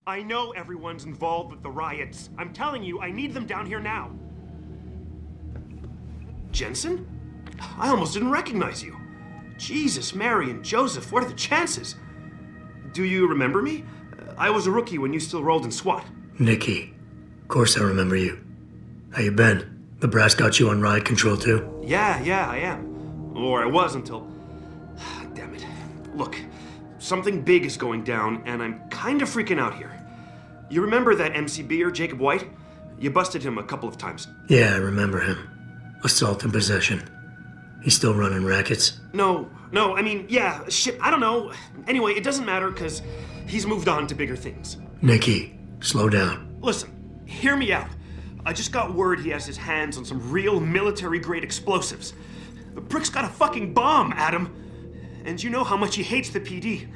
I know everyone's involved with the riots. I'm telling you, I need them down here now. Jensen? I almost didn't recognize you. Jesus, Mary, and Joseph, what are the chances? Do you remember me? I was a rookie when you still rolled in SWAT. Nikki. Of course I remember you. How you been? The brass got you on riot control too? Yeah, I am. Or I was until... Damn it. Look, something big is going down, and I'm kind of freaking out here. You remember that MCBer, Jacob White? You busted him a couple of times. Yeah, I remember him. Assault and possession. He's still running rackets? No, I mean, yeah, shit, I don't know. Anyway, it doesn't matter, because he's moved on to bigger things. Nikki, slow down. Listen, hear me out. I just got word he has his hands on some real military-grade explosives. The prick's got a fucking bomb, Adam. And you know how much he hates the PD.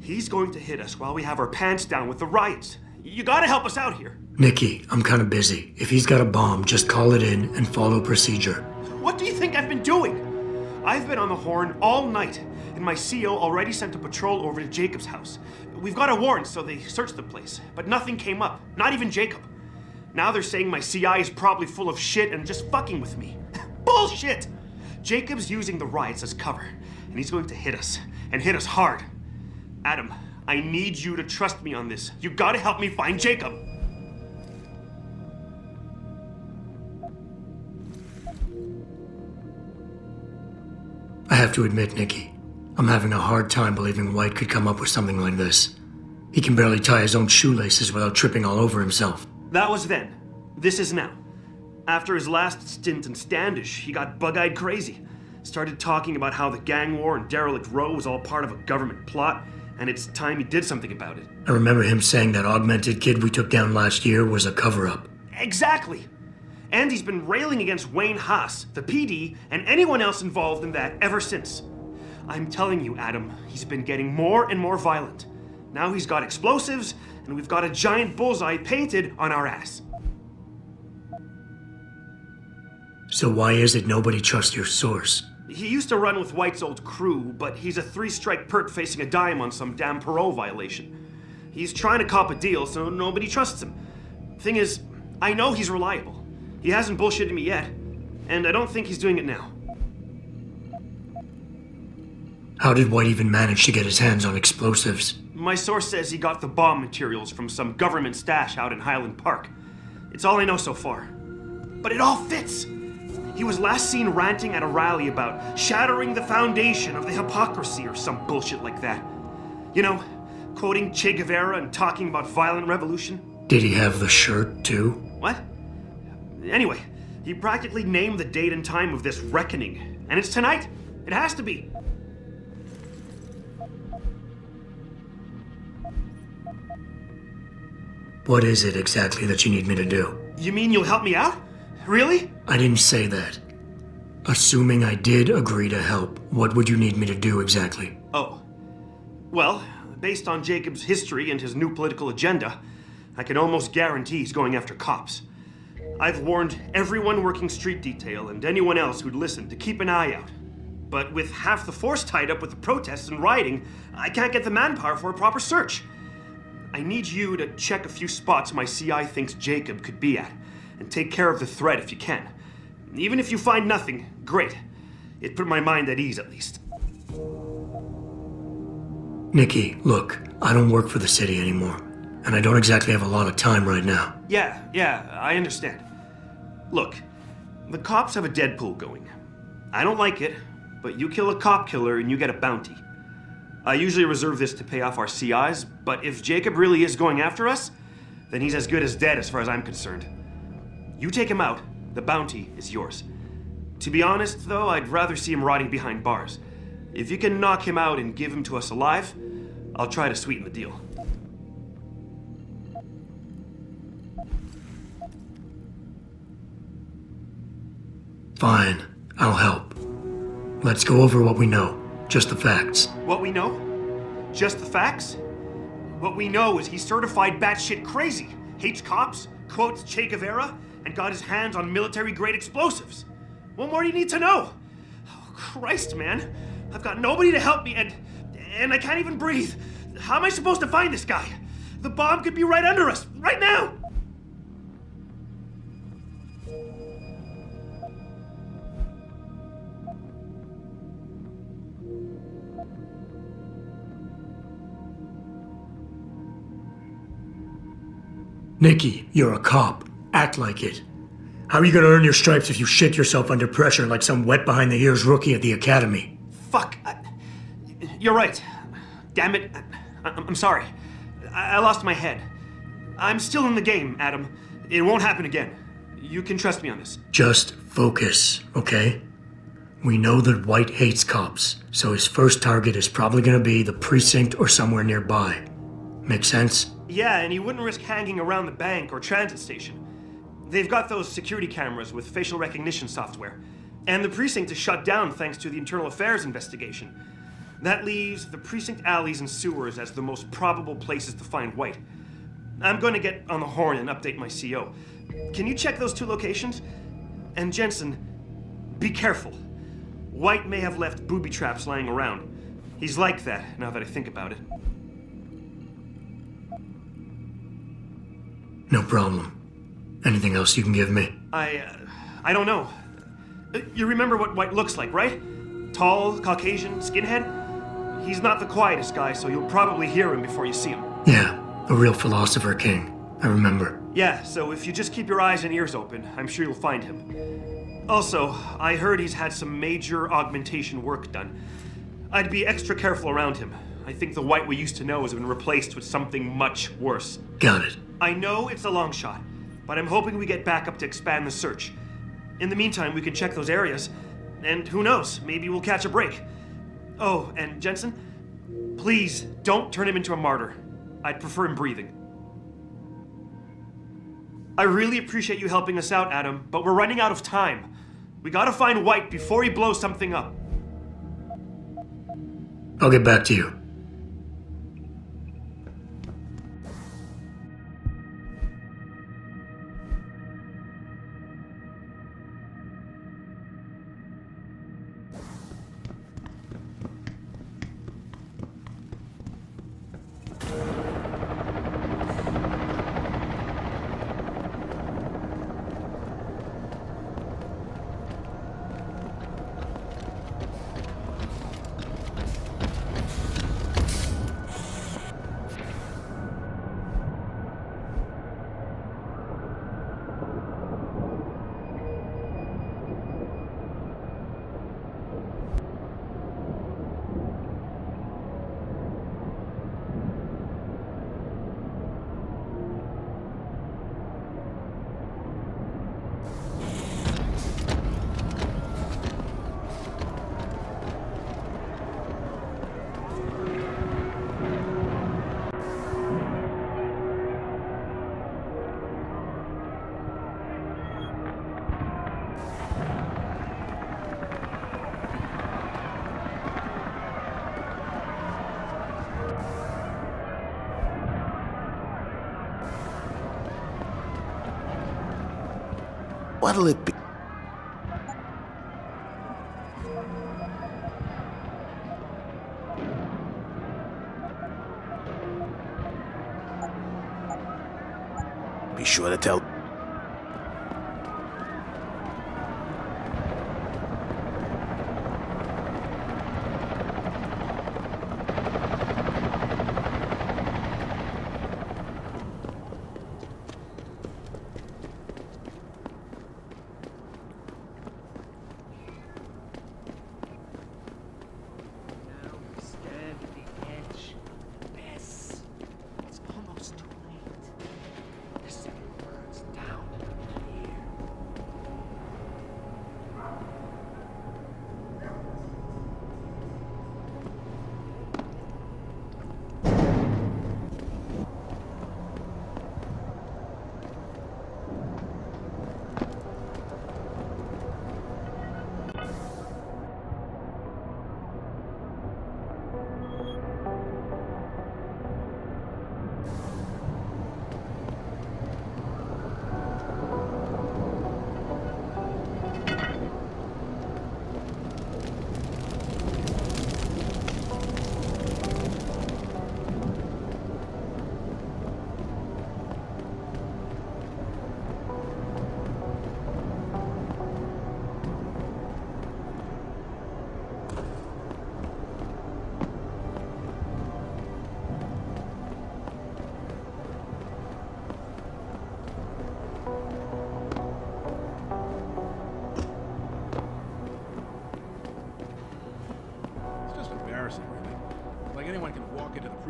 He's going to hit us while we have our pants down with the riots. You gotta help us out here. Nikki, I'm kinda busy. If he's got a bomb, just call it in and follow procedure. What do you think I've been doing? I've been on the horn all night, and my CO already sent a patrol over to Jacob's house. We've got a warrant, so they searched the place, but nothing came up, not even Jacob. Now they're saying my CI is probably full of shit and just fucking with me. Bullshit! Jacob's using the riots as cover, and he's going to hit us, and hit us hard. Adam, I need you to trust me on this. You gotta help me find Jacob. I have to admit, Nikki, I'm having a hard time believing White could come up with something like this. He can barely tie his own shoelaces without tripping all over himself. That was then. This is now. After his last stint in Standish, he got bug-eyed crazy. Started talking about how the gang war in Derelict Row was all part of a government plot, and it's time he did something about it. I remember him saying that augmented kid we took down last year was a cover-up. Exactly! And he's been railing against Wayne Haas, the PD, and anyone else involved in that ever since. I'm telling you, Adam, he's been getting more and more violent. Now he's got explosives, and we've got a giant bullseye painted on our ass. So why is it nobody trusts your source? He used to run with White's old crew, but he's a 3-strike perk facing a dime on some damn parole violation. He's trying to cop a deal, so nobody trusts him. Thing is, I know he's reliable. He hasn't bullshitted me yet, and I don't think he's doing it now. How did White even manage to get his hands on explosives? My source says he got the bomb materials from some government stash out in Highland Park. It's all I know so far. But it all fits! He was last seen ranting at a rally about shattering the foundation of the hypocrisy or some bullshit like that. You know, quoting Che Guevara and talking about violent revolution. Did he have the shirt, too? What? Anyway, he practically named the date and time of this reckoning. And it's tonight. It has to be. What is it exactly that you need me to do? You mean you'll help me out? Really? I didn't say that. Assuming I did agree to help, what would you need me to do exactly? Oh. Well, based on Jacob's history and his new political agenda, I can almost guarantee he's going after cops. I've warned everyone working street detail and anyone else who'd listen to keep an eye out. But with half the force tied up with the protests and rioting, I can't get the manpower for a proper search. I need you to check a few spots my CI thinks Jacob could be at, and take care of the threat if you can. Even if you find nothing, great. It put my mind at ease, at least. Nikki, look, I don't work for the city anymore, and I don't exactly have a lot of time right now. Yeah, I understand. Look, the cops have a Deadpool going. I don't like it, but you kill a cop killer and you get a bounty. I usually reserve this to pay off our CIs, but if Jacob really is going after us, then he's as good as dead as far as I'm concerned. You take him out, the bounty is yours. To be honest, though, I'd rather see him rotting behind bars. If you can knock him out and give him to us alive, I'll try to sweeten the deal. Fine, I'll help. Let's go over what we know. Just the facts. What we know? Just the facts? What we know is he's certified batshit crazy, hates cops, quotes Che Guevara, and got his hands on military-grade explosives. What more do you need to know? Oh, Christ, man. I've got nobody to help me, and I can't even breathe. How am I supposed to find this guy? The bomb could be right under us, right now! Nikki, you're a cop. Act like it. How are you gonna earn your stripes if you shit yourself under pressure like some wet behind the ears rookie at the academy? Fuck. You're right. Damn it. I'm sorry. I lost my head. I'm still in the game, Adam. It won't happen again. You can trust me on this. Just focus, okay? We know that White hates cops, so his first target is probably gonna be the precinct or somewhere nearby. Make sense? Yeah, and he wouldn't risk hanging around the bank or transit station. They've got those security cameras with facial recognition software. And the precinct is shut down thanks to the internal affairs investigation. That leaves the precinct alleys and sewers as the most probable places to find White. I'm going to get on the horn and update my CO. Can you check those two locations? And Jensen, be careful. White may have left booby traps lying around. He's like that, now that I think about it. No problem. Anything else you can give me? I don't know. You remember what White looks like, right? Tall, Caucasian, skinhead? He's not the quietest guy, so you'll probably hear him before you see him. Yeah, a real philosopher king. I remember. Yeah, so if you just keep your eyes and ears open, I'm sure you'll find him. Also, I heard he's had some major augmentation work done. I'd be extra careful around him. I think the White we used to know has been replaced with something much worse. Got it. I know it's a long shot, but I'm hoping we get backup to expand the search. In the meantime, we can check those areas, and who knows, maybe we'll catch a break. Oh, and Jensen, please don't turn him into a martyr. I'd prefer him breathing. I really appreciate you helping us out, Adam, but we're running out of time. We gotta find White before he blows something up. I'll get back to you. What'll it be? Be sure to tell.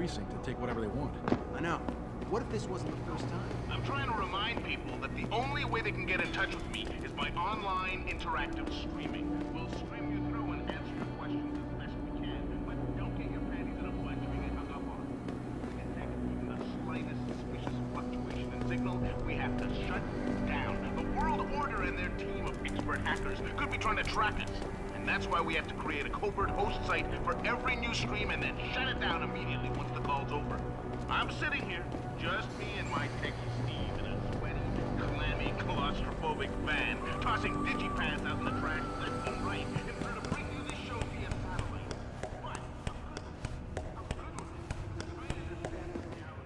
precinct and take whatever they want. I know. What if this wasn't the first time? I'm trying to remind people that the only way they can get in touch with me is by online interactive streaming. We'll stream you through and answer your questions as best we can, but don't get your panties in a bunch and get hung up on. We can take even the slightest suspicious fluctuation in signal, we have to shut down. The World Order and their team of expert hackers could be trying to track us. And that's why we have to create a covert host site for every new stream and then shut it down immediately once the call's over. I'm sitting here, just me and my techie Steve in a sweaty, clammy, claustrophobic van, tossing digipads out in the trash left and right in order to bring you this show via satellite. But I'm good with it. I understand the reality.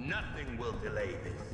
Nothing will delay this.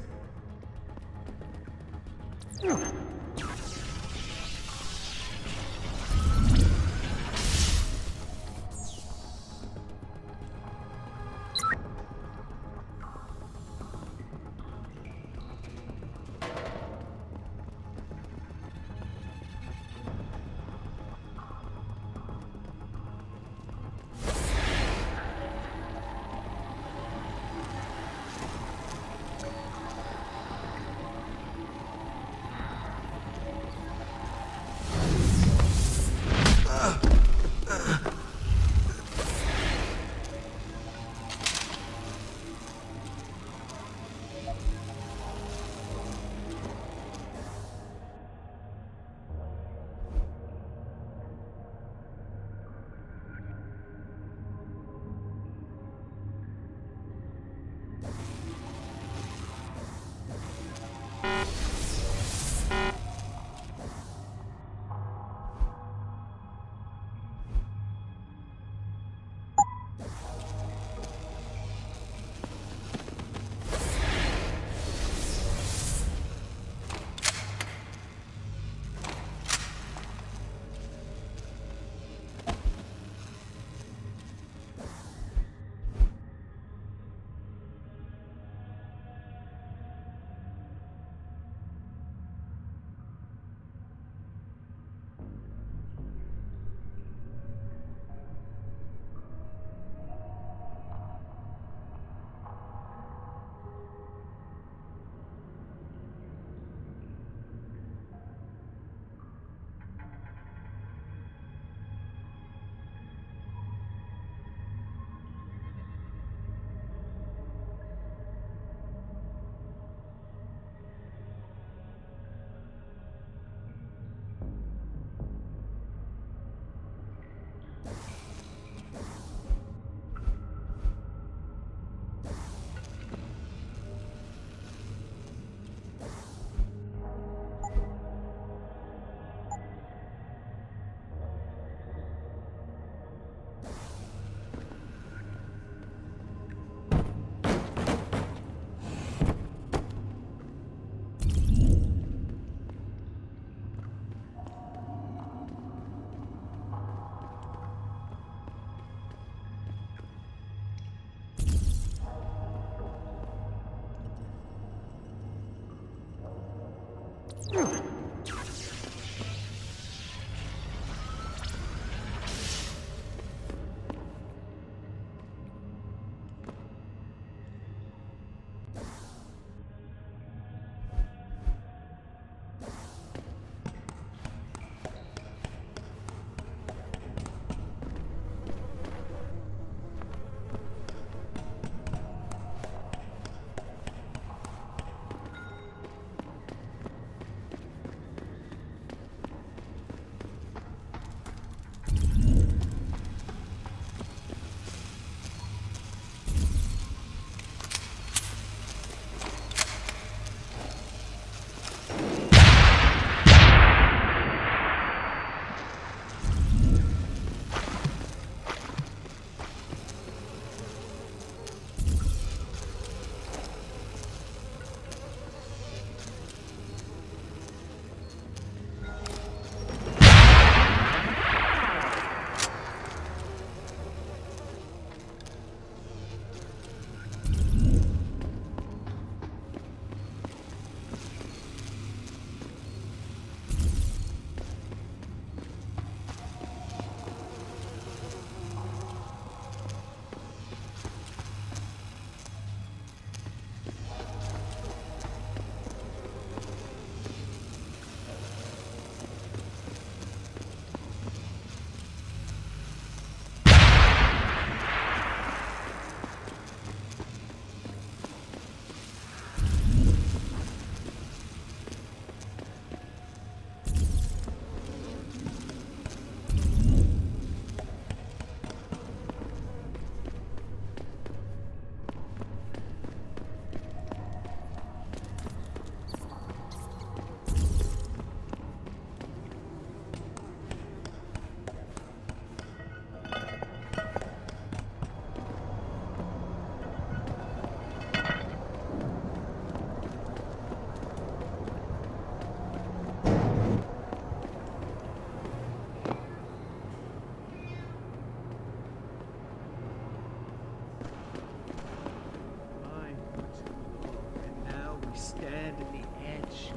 land at the edge.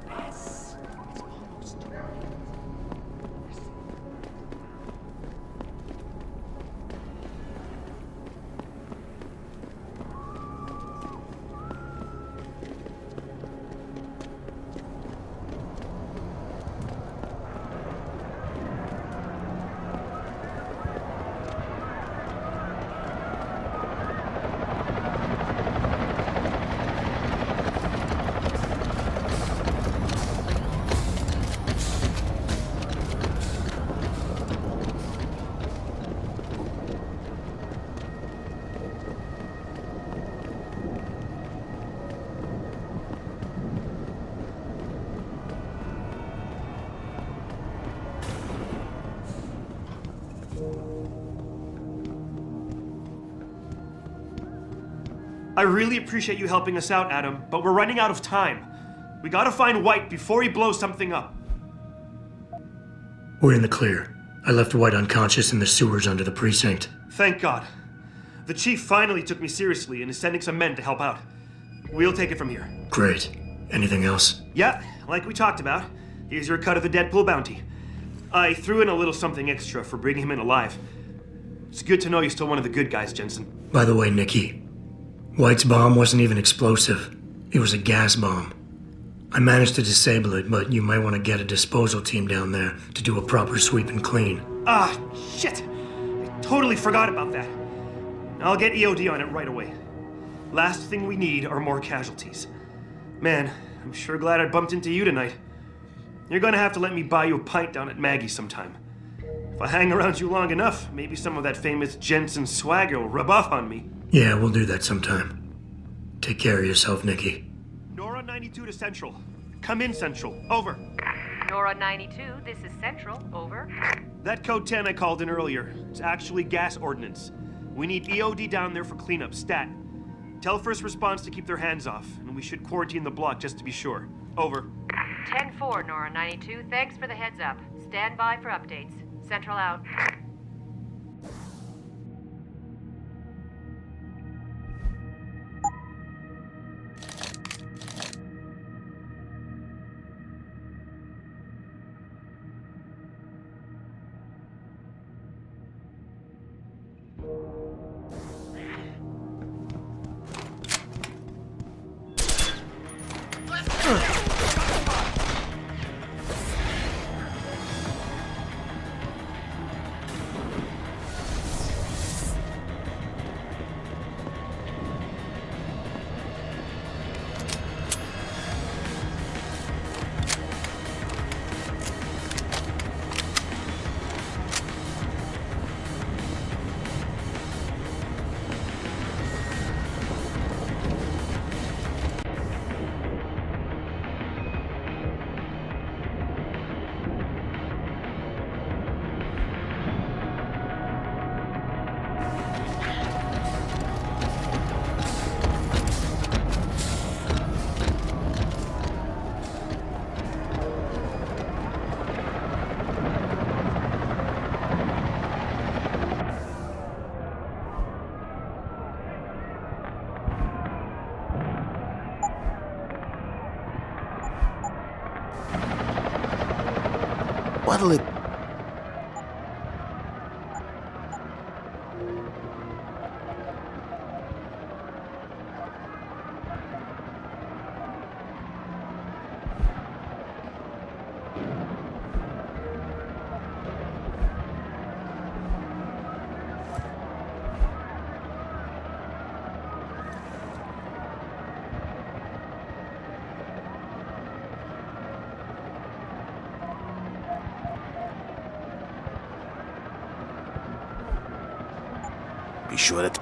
Yes. It's almost too late. I really appreciate you helping us out, Adam, but we're running out of time. We gotta find White before he blows something up. We're in the clear. I left White unconscious in the sewers under the precinct. Thank God. The chief finally took me seriously and is sending some men to help out. We'll take it from here. Great. Anything else? Yeah, like we talked about. Here's your cut of the Deadpool bounty. I threw in a little something extra for bringing him in alive. It's good to know you're still one of the good guys, Jensen. By the way, Nikki, White's bomb wasn't even explosive. It was a gas bomb. I managed to disable it, but you might want to get a disposal team down there to do a proper sweep and clean. Ah, shit! I totally forgot about that. I'll get EOD on it right away. Last thing we need are more casualties. Man, I'm sure glad I bumped into you tonight. You're gonna have to let me buy you a pint down at Maggie's sometime. If I hang around you long enough, maybe some of that famous Jensen swagger will rub off on me. Yeah, we'll do that sometime. Take care of yourself, Nikki. Nora 92 to Central. Come in, Central. Over. Nora 92, this is Central. Over. That code 10 I called in earlier. It's actually gas ordnance. We need EOD down there for cleanup, stat. Tell first response to keep their hands off, and we should quarantine the block just to be sure. Over. 10-4, Nora 92. Thanks for the heads up. Stand by for updates. Central out. What'll it... Be sure that...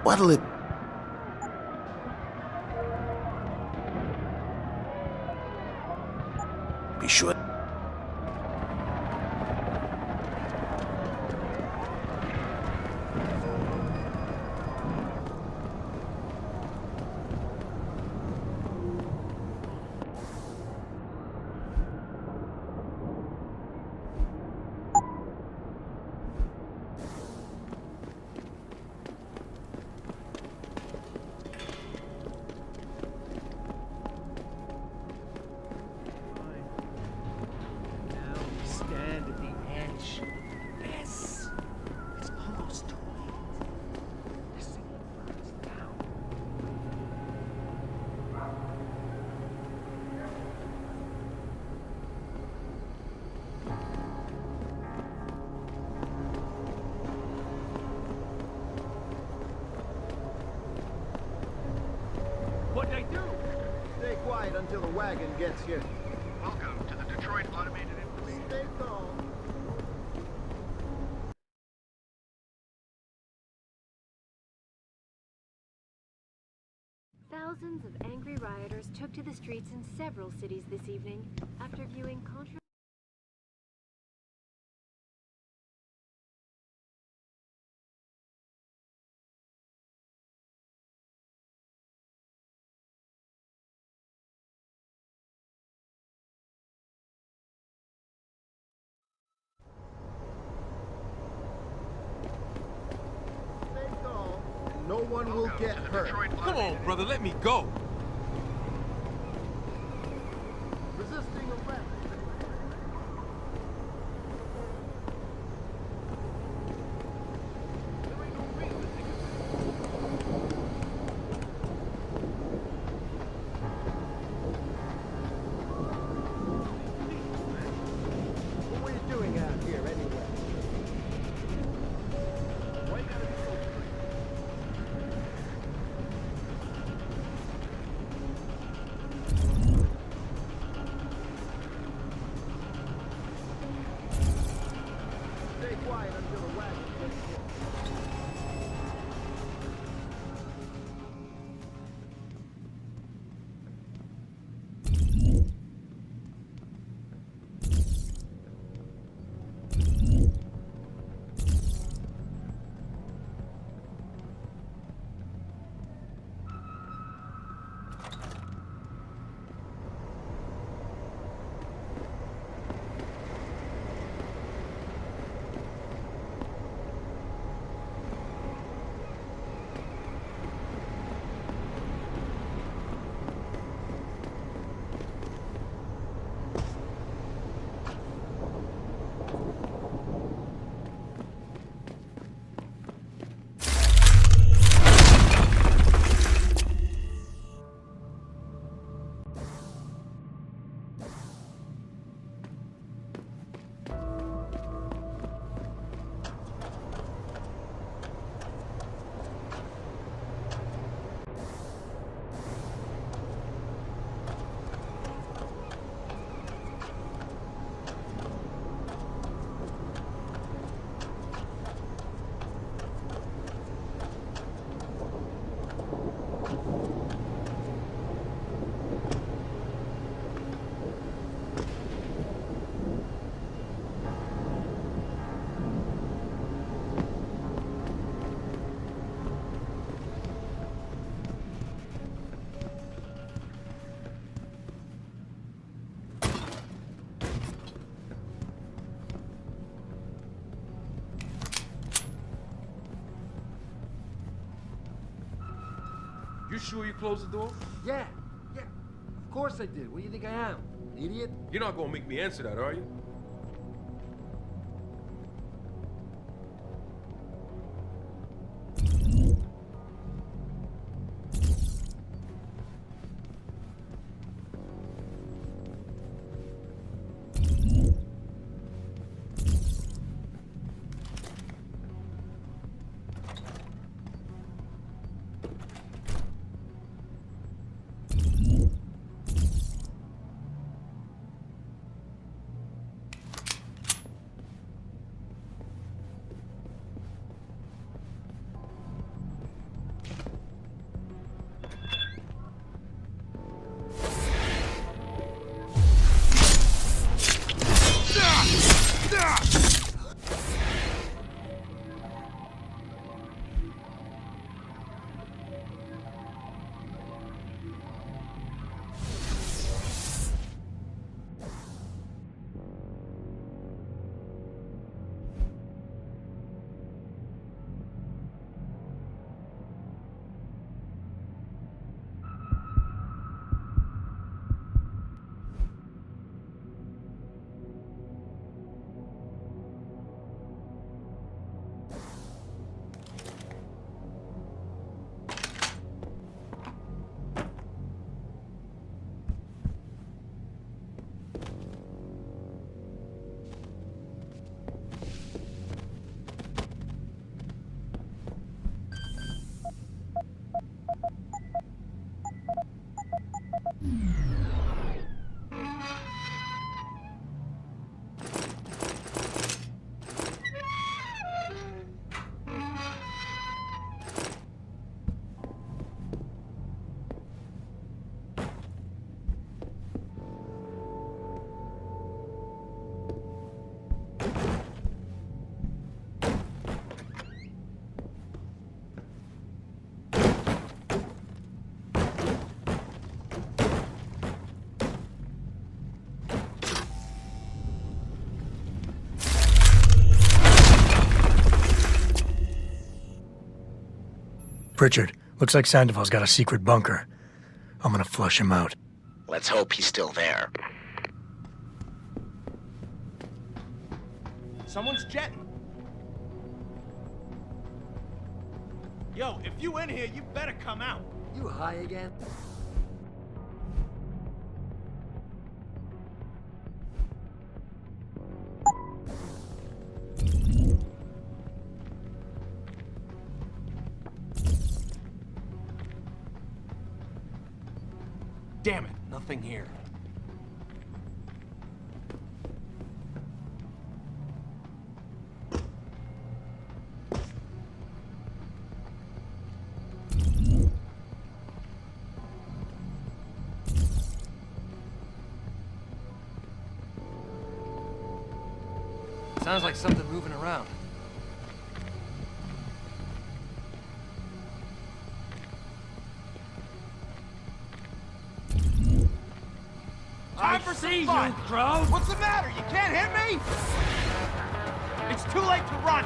What'll it... Be sure... Now we stand at the edge. Yes, it's almost too late. The city burns down. What'd I do? Stay quiet until the wagon gets here. Welcome to the Detroit Automated Information. Stay calm. Thousands of angry rioters took to the streets in several cities this evening after viewing controversial. Stay calm. No one will Welcome get to the hurt. Detroit Come on, Automated brother, let me go. Resisting arrest. There ain't no reason to take it. What were you doing out here anyway? Why you gotta be so strict? Stay quiet until the wagon gets here. You sure you closed the door? Yeah. Of course I did. What do you think I am? An idiot? You're not gonna make me answer that, are you? Pritchard, looks like Сэндовал's got a secret bunker. I'm gonna flush him out. Let's hope he's still there. Someone's jetting. Yo, if you in here, you better come out. You high again? Damn it, nothing here. Sounds like something moving around. Time for some fun. You, Crow. What's the matter? You can't hit me? It's too late to run.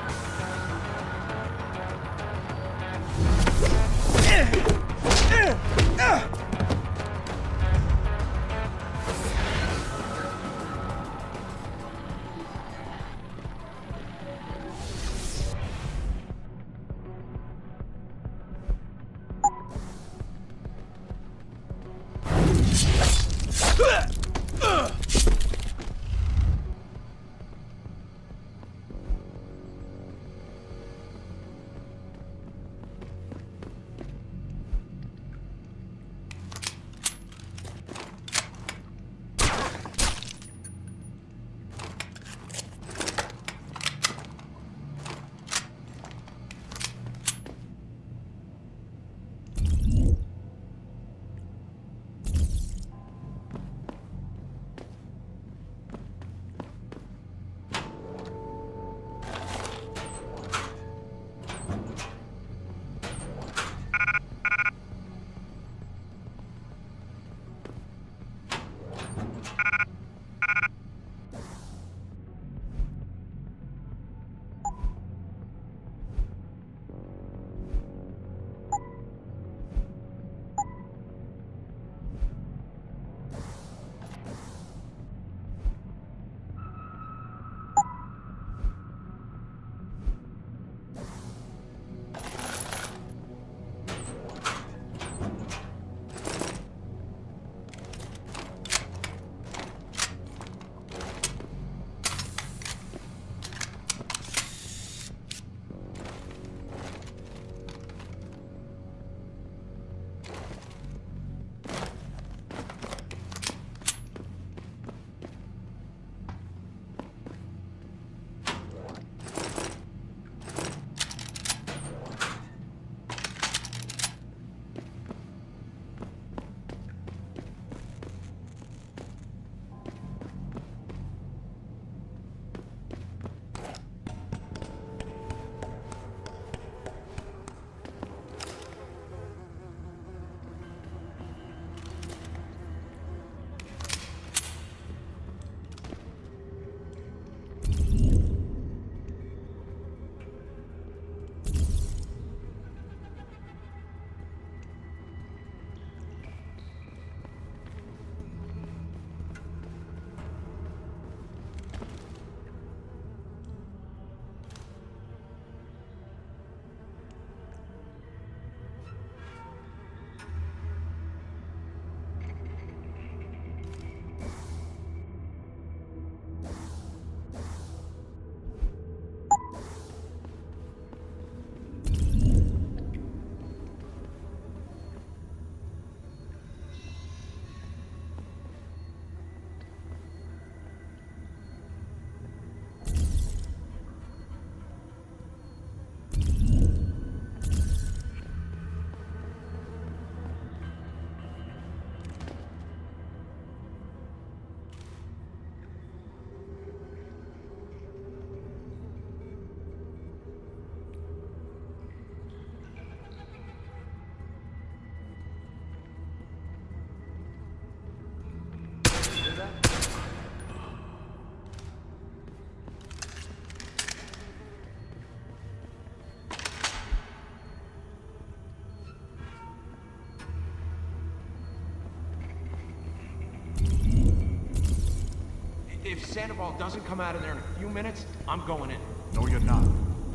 Sandoval doesn't come out of there in a few minutes, I'm going in. No, you're not.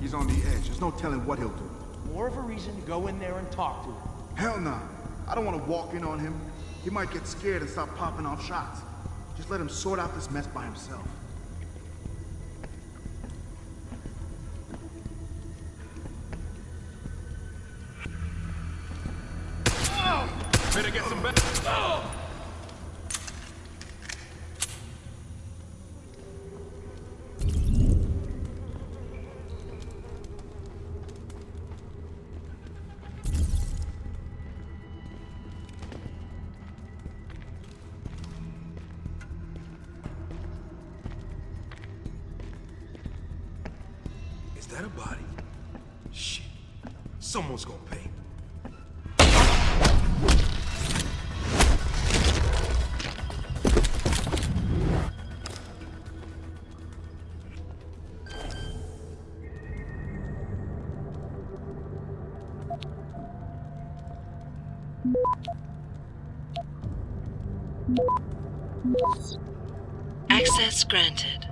He's on the edge. There's no telling what he'll do. More of a reason to go in there and talk to him. Hell no. I don't want to walk in on him. He might get scared and start popping off shots. Just let him sort out this mess by himself. Better get some back. Is that a body? Shit. Someone's gonna pay. Access granted.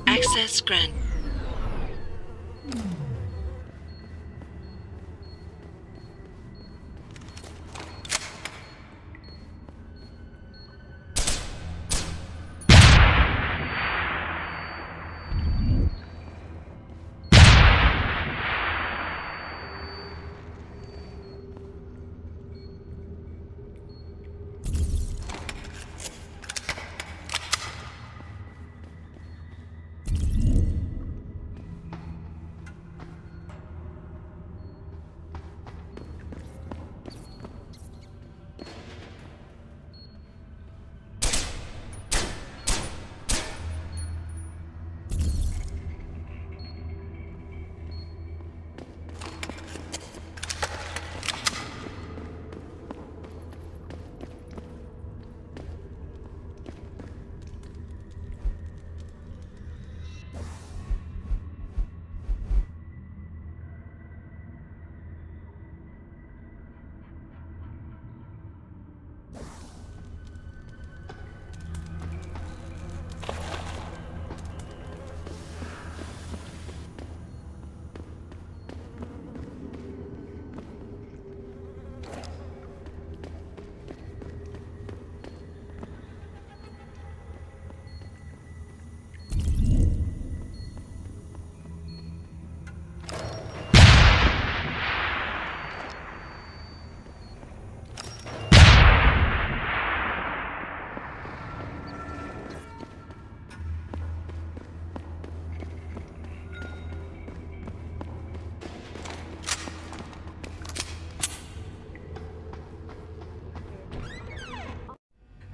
Access granted.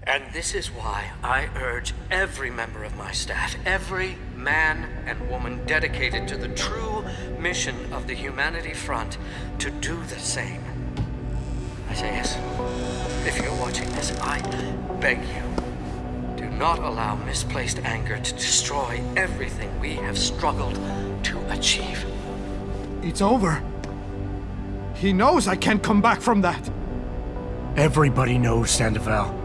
And this is why I urge every member of my staff, every man and woman dedicated to the true mission of the Humanity Front, to do the same. Isaias, if you're watching this, I beg you, do not allow misplaced anger to destroy everything we have struggled to achieve. It's over. He knows I can't come back from that. Everybody knows, Sandoval.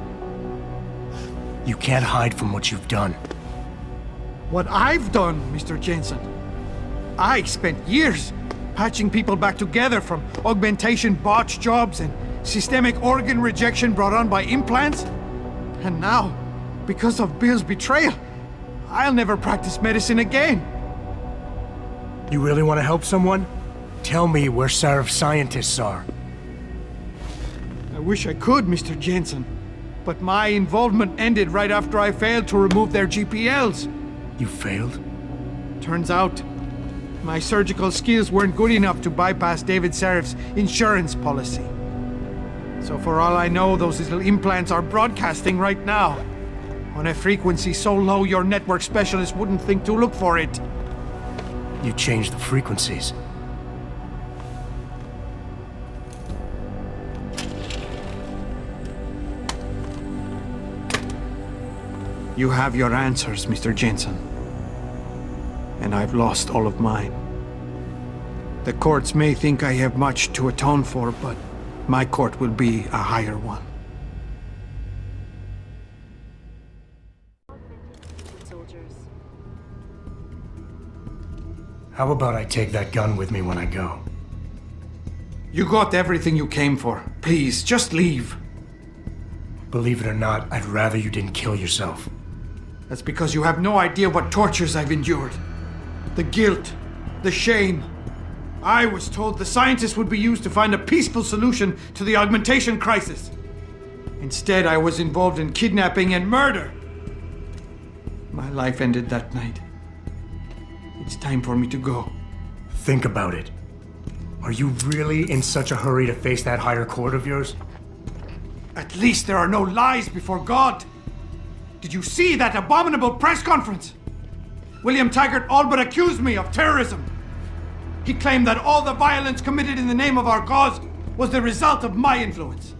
You can't hide from what you've done. What I've done, Mr. Jensen. I spent years patching people back together from augmentation botch jobs and systemic organ rejection brought on by implants. And now, because of Bill's betrayal, I'll never practice medicine again. You really want to help someone? Tell me where Sarif scientists are. I wish I could, Mr. Jensen. But my involvement ended right after I failed to remove their GPLs. You failed? Turns out, my surgical skills weren't good enough to bypass David Sarif's insurance policy. So for all I know, those little implants are broadcasting right now. On a frequency so low your network specialist wouldn't think to look for it. You changed the frequencies. You have your answers, Mr. Jensen. And I've lost all of mine. The courts may think I have much to atone for, but my court will be a higher one. Soldiers. How about I take that gun with me when I go? You got everything you came for. Please, just leave. Believe it or not, I'd rather you didn't kill yourself. That's because you have no idea what tortures I've endured. The guilt, the shame. I was told the scientists would be used to find a peaceful solution to the augmentation crisis. Instead, I was involved in kidnapping and murder. My life ended that night. It's time for me to go. Think about it. Are you really in such a hurry to face that higher court of yours? At least there are no lies before God. Did you see that abominable press conference? William Taggart all but accused me of terrorism. He claimed that all the violence committed in the name of our cause was the result of my influence.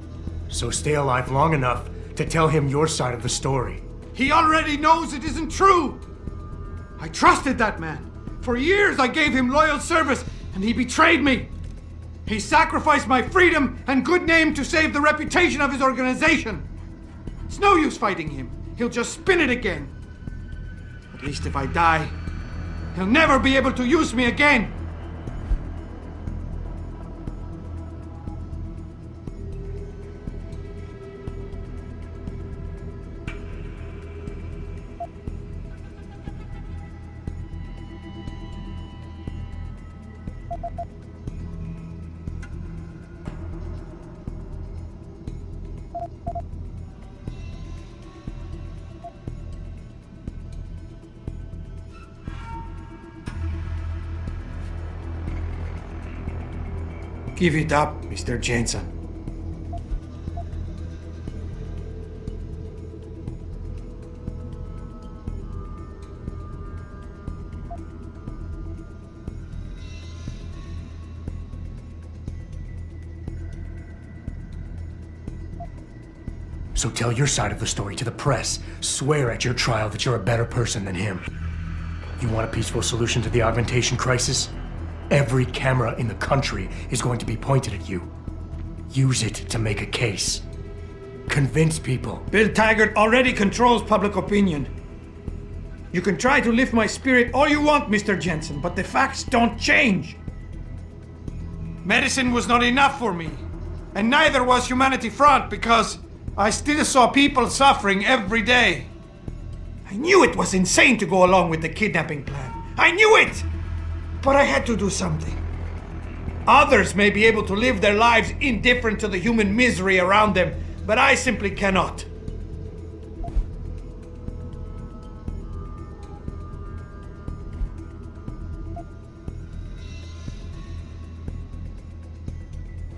So stay alive long enough to tell him your side of the story. He already knows it isn't true. I trusted that man. For years I gave him loyal service, and he betrayed me. He sacrificed my freedom and good name to save the reputation of his organization. It's no use fighting him. He'll just spin it again. At least if I die, he'll never be able to use me again. Give it up, Mr. Jensen. So tell your side of the story to the press. Swear at your trial that you're a better person than him. You want a peaceful solution to the augmentation crisis? Every camera in the country is going to be pointed at you. Use it to make a case. Convince people. Bill Taggart already controls public opinion. You can try to lift my spirit all you want, Mr. Jensen, but the facts don't change. Medicine was not enough for me, and neither was Humanity Front, because I still saw people suffering every day. I knew it was insane to go along with the kidnapping plan. I knew it! But I had to do something. Others may be able to live their lives indifferent to the human misery around them, but I simply cannot.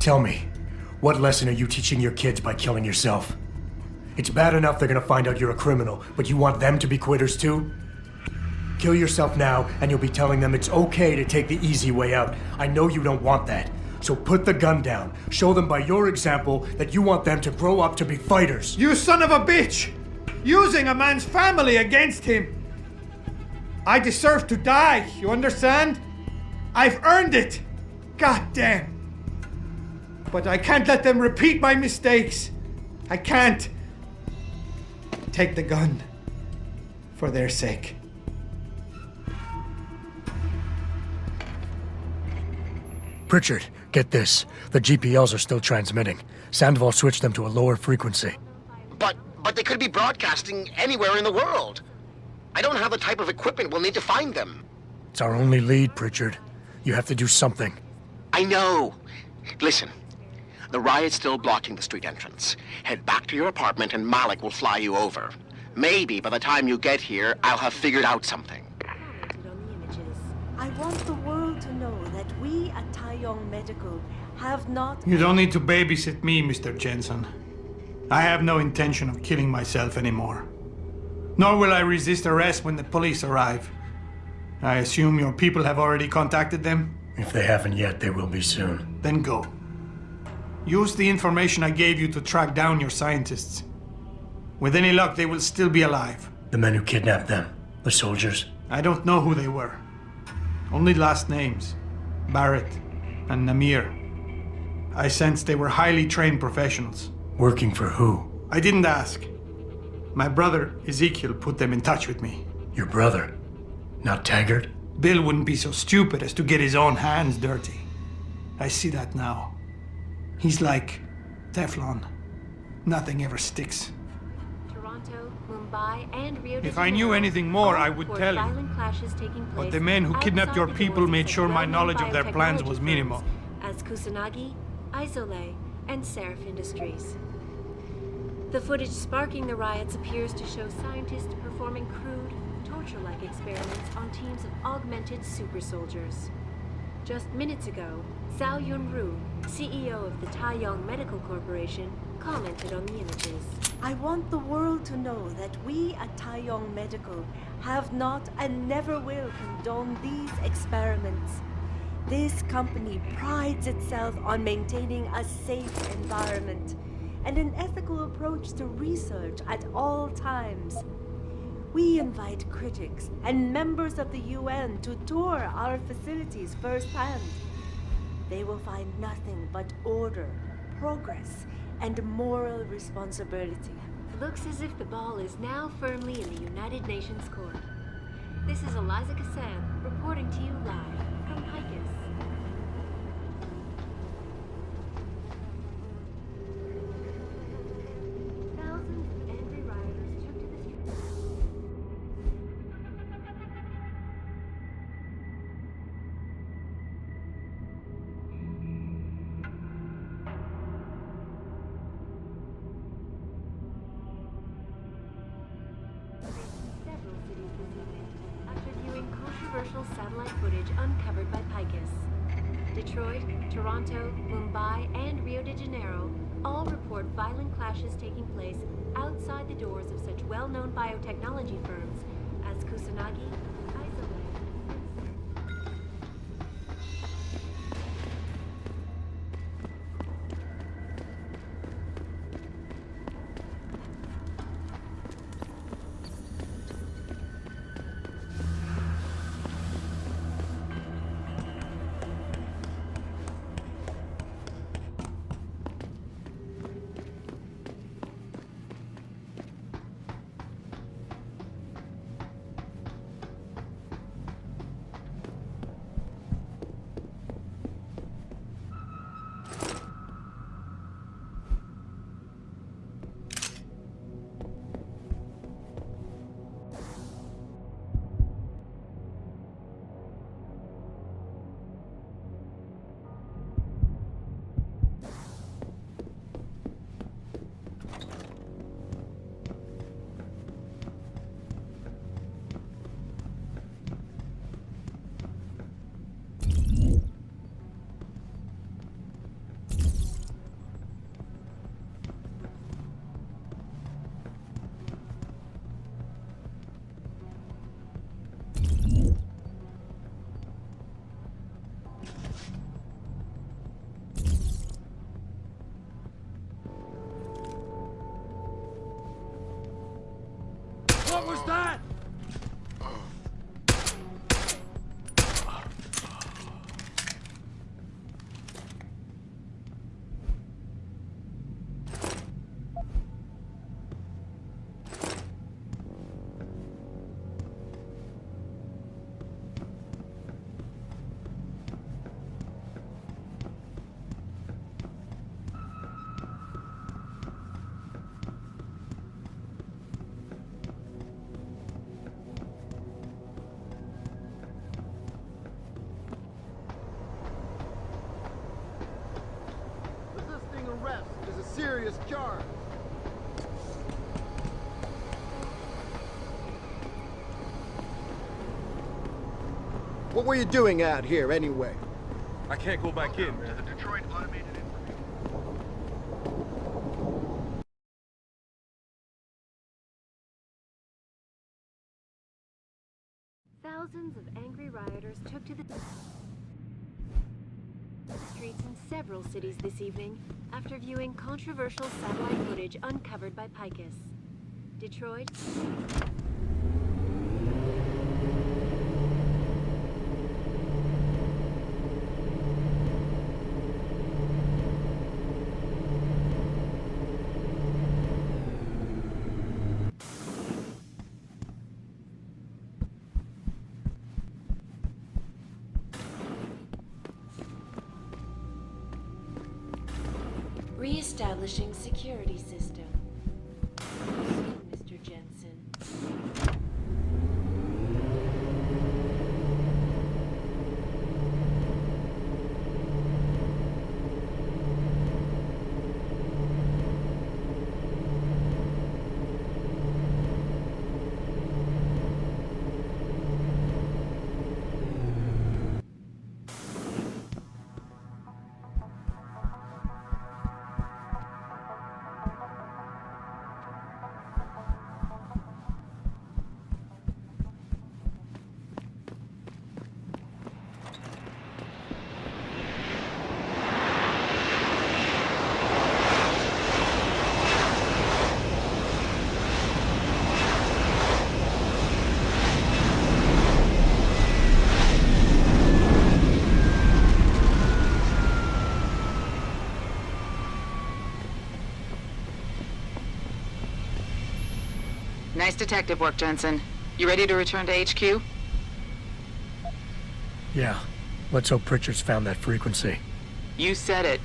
Tell me, what lesson are you teaching your kids by killing yourself? It's bad enough they're gonna find out you're a criminal, but you want them to be quitters too? Kill yourself now, and you'll be telling them it's okay to take the easy way out. I know you don't want that. So put the gun down. Show them by your example that you want them to grow up to be fighters. You son of a bitch! Using a man's family against him! I deserve to die, you understand? I've earned it! God damn! But I can't let them repeat my mistakes. I can't. Take the gun. For their sake. Pritchard, get this. The GPLs are still transmitting. Sandoval switched them to a lower frequency. But they could be broadcasting anywhere in the world. I don't have the type of equipment we'll need to find them. It's our only lead, Pritchard. You have to do something. I know. Listen, the riot's still blocking the street entrance. Head back to your apartment and Malik will fly you over. Maybe by the time you get here, I'll have figured out something. Commented on the images. I want the world to know that we at Taiyong Medical have not... You don't need to babysit me, Mr. Jensen. I have no intention of killing myself anymore. Nor will I resist arrest when the police arrive. I assume your people have already contacted them? If they haven't yet, they will be soon. Then go. Use the information I gave you to track down your scientists. With any luck, they will still be alive. The men who kidnapped them, the soldiers? I don't know who they were. Only last names. Barrett and Namir. I sensed they were highly trained professionals. Working for who? I didn't ask. My brother, Ezekiel, put them in touch with me. Your brother? Not Taggart? Bill wouldn't be so stupid as to get his own hands dirty. I see that now. He's like Teflon. Nothing ever sticks. Toronto, Mumbai, and Rio de If I knew anything more, I would tell you. But the men who kidnapped your people made sure my knowledge of their plans was minimal. As Kusanagi, Isole, and Seraph Industries. The footage sparking the riots appears to show scientists performing crude, torture-like experiments on teams of augmented super soldiers. Just minutes ago, Zhao Yunru, CEO of the Taiyong Medical Corporation, commented on the images. I want the world to know that we at Taiyong Medical have not and never will condone these experiments. This company prides itself on maintaining a safe environment and an ethical approach to research at all times. We invite critics and members of the UN to tour our facilities firsthand. They will find nothing but order, progress, and moral responsibility. Looks as if the ball is now firmly in the United Nations court. This is Eliza Kassan reporting to you live from Picus. Thousands of angry rioters took to the streets. Several cities this evening after viewing controversial satellite footage uncovered by Picus. Detroit, Toronto, Mumbai, and Rio de Janeiro all report violent clashes taking place outside the doors of such well-known biotechnology firms as Kusanagi, Isole, and charge. What were you doing out here, anyway? I can't go back in, man. To the Detroit Automated Thousands of angry rioters took to the streets in several cities this evening after viewing controversial satellite footage uncovered by Picus. Detroit. Re-establishing security system. Mr. Jensen. Nice detective work, Jensen. You ready to return to HQ? Yeah. Let's hope Pritchard's found that frequency. You said it.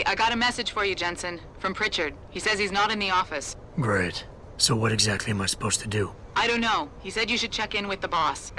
I got a message for you, Jensen, from Pritchard. He says he's not in the office. Great. So what exactly am I supposed to do? I don't know. He said you should check in with the boss.